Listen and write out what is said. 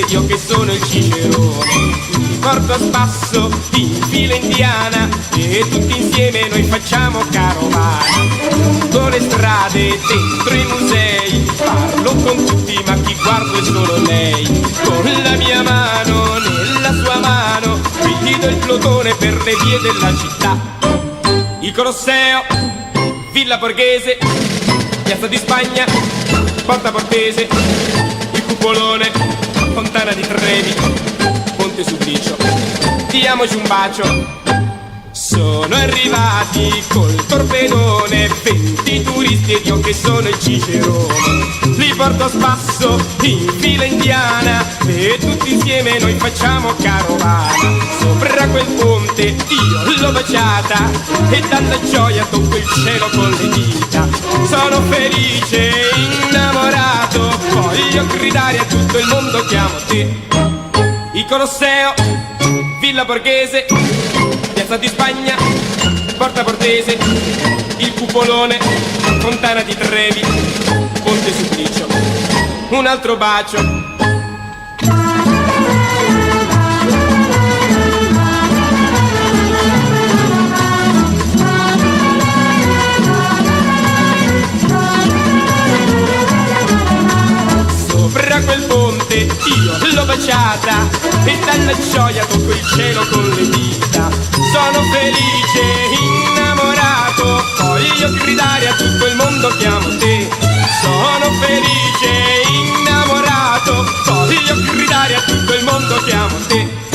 ed io che sono il cicerone. Ti porto a spasso in fila indiana e tutti insieme noi facciamo carovana. Con le strade, dentro i musei, parlo con tutti ma chi guardo è solo lei. Con la mia mano nella sua mano guido il plotone per le vie della città. Il Colosseo, Villa Borghese, Piazza di Spagna, Porta Portese, il Cupolone, Fontana di Trevi, Ponte Suplicio. Diamoci un bacio. Sono arrivati col torpedone 20 turisti ed io che sono il cicerone. Li porto a spasso in fila indiana e tutti insieme noi facciamo carovana. Sopra quel ponte io l'ho baciata e dalla gioia tocco il cielo con le dita. Sono felice, innamorato, voglio gridare a tutto il mondo che amo te. Il Colosseo, Villa Borghese, Piazza di Spagna, Porta Portese, il Cupolone, Fontana di Trevi, Ponte Suplicio. Un altro bacio. Sopra quel ponte io l'ho baciata e dalla gioia tocco il cielo con le dita. Sono felice, innamorato, voglio gridare a tutto il mondo che amo te. Sono felice, innamorato, voglio gridare a tutto il mondo che amo te.